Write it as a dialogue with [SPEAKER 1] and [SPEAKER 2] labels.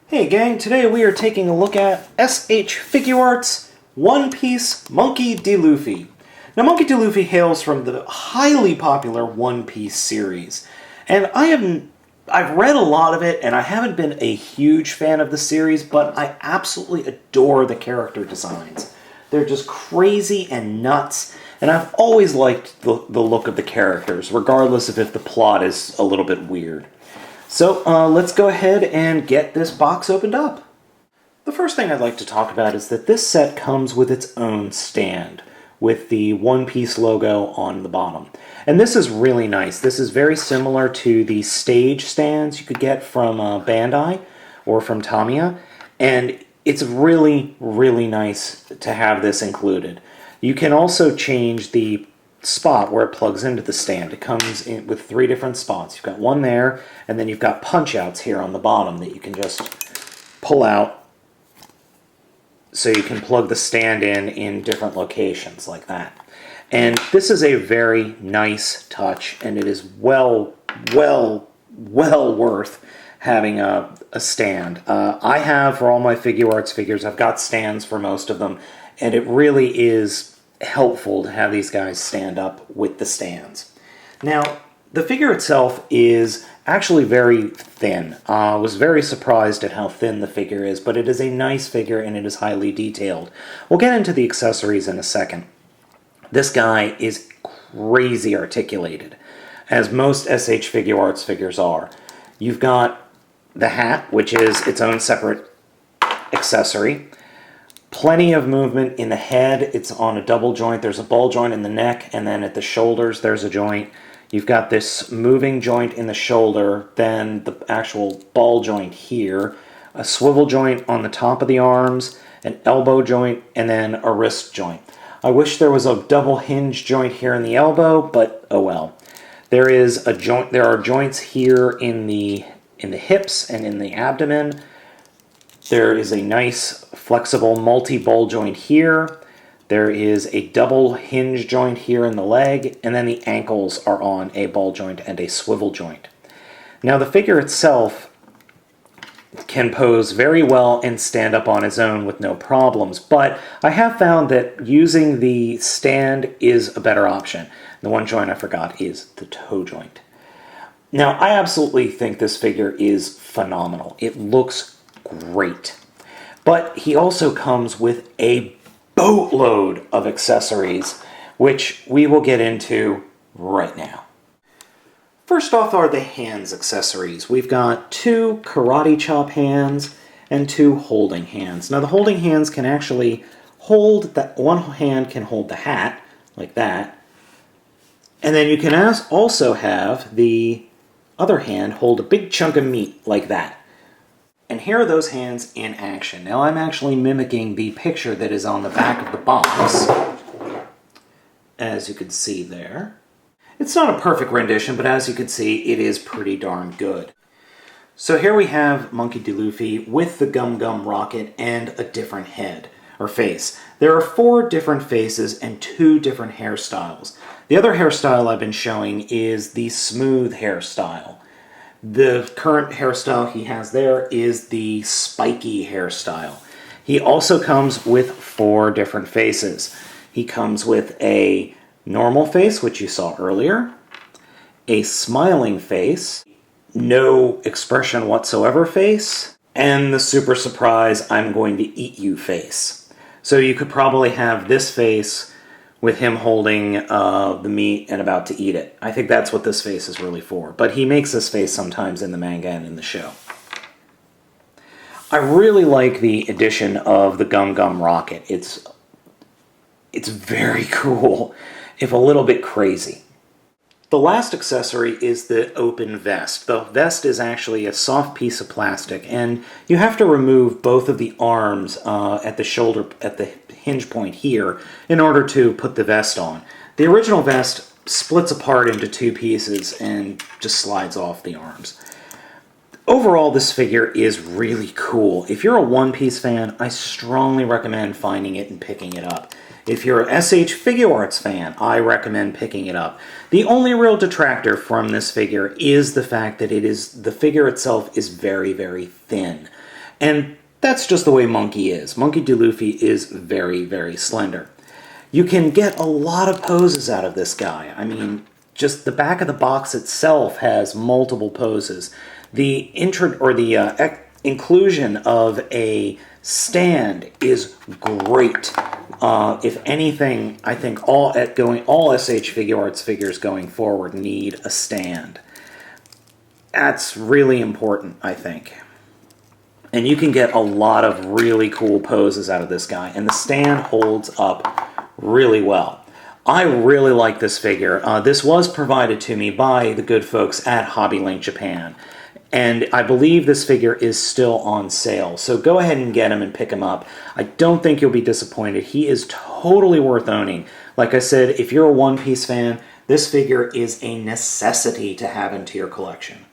[SPEAKER 1] Hey gang, today we are taking a look at S.H. Figuarts' One Piece Monkey D. Luffy. Now Monkey D. Luffy hails from the highly popular One Piece series, and I've read a lot of it and I haven't been a huge fan of the series, but I absolutely adore the character designs. They're just crazy and nuts, and I've always liked the look of the characters, regardless of if the plot is a little bit weird. So let's go ahead and get this box opened up. The first thing I'd like to talk about is that this set comes with its own stand, with the One Piece logo on the bottom. And this is really nice. This is very similar to the stage stands you could get from Bandai or from Tamiya, and it's really, really nice to have this included. You can also change the spot where it plugs into the stand. It comes in with 3 different spots. You've got one there, and then you've got punch outs here on the bottom that you can just pull out so you can plug the stand in different locations like that. And this is a very nice touch, and it is well worth having a stand. I have, for all my Figuarts figures, I've got stands for most of them, and it really is helpful to have these guys stand up with the stands. Now, the figure itself is actually very thin. I was very surprised at how thin the figure is, but it is a nice figure and it is highly detailed. We'll get into the accessories in a second. This guy is crazy articulated, as most S.H. Figuarts figures are. You've got the hat, which is its own separate accessory. Plenty of movement in the head. It's on a double joint. There's a ball joint in the neck, and then at the shoulders there's a joint. You've got this moving joint in the shoulder, then the actual ball joint here, a swivel joint on the top of the arms, an elbow joint, and then a wrist joint. I wish there was a double hinge joint here in the elbow, but oh well. There is a joint. There are joints here in the hips and in the abdomen. There is a nice flexible multi-ball joint here. There is a double hinge joint here in the leg, and then the ankles are on a ball joint and a swivel joint. Now the figure itself can pose very well and stand up on its own with no problems, but I have found that using the stand is a better option. The one joint I forgot is the toe joint. Now I absolutely think this figure is phenomenal. It looks great. But he also comes with a boatload of accessories, which we will get into right now. First off are the hands accessories. We've got 2 karate chop hands and 2 holding hands. Now the holding hands can actually hold that. One hand can hold the hat, like that. And then you can also have the other hand hold a big chunk of meat, like that. And here are those hands in action. Now I'm actually mimicking the picture that is on the back of the box, as you can see there. It's not a perfect rendition, but as you can see, it is pretty darn good. So here we have Monkey D. Luffy with the Gumgum rocket and a different head, or face. There are 4 different faces and 2 different hairstyles. The other hairstyle I've been showing is the smooth hairstyle. The current hairstyle he has there is the spiky hairstyle. He also comes with 4 different faces. He comes with a normal face, which you saw earlier, a smiling face, no expression whatsoever face, and the super surprise, I'm going to eat you face. So you could probably have this face with him holding the meat and about to eat it. I think that's what this face is really for. But he makes this face sometimes in the manga and in the show. I really like the addition of the Gumgum rocket. It's very cool, if a little bit crazy. The last accessory is the open vest. The vest is actually a soft piece of plastic, and you have to remove both of the arms at the shoulder, at the hinge point here, in order to put the vest on. The original vest splits apart into 2 pieces and just slides off the arms. Overall, this figure is really cool. If you're a One Piece fan, I strongly recommend finding it and picking it up. If you're an S.H. Figuarts fan, I recommend picking it up. The only real detractor from this figure is the fact that the figure itself is very, very thin. And that's just the way Monkey is. Monkey D. Luffy is very, very slender. You can get a lot of poses out of this guy. I mean, just the back of the box itself has multiple poses. The inclusion of a stand is great. If anything, I think all SH Figuarts figures going forward need a stand. That's really important, I think. And you can get a lot of really cool poses out of this guy, and the stand holds up really well. I really like this figure. This was provided to me by the good folks at Hobby Link Japan, and I believe this figure is still on sale. So go ahead and get him and pick him up. I don't think you'll be disappointed. He is totally worth owning. Like I said, if you're a One Piece fan, this figure is a necessity to have into your collection.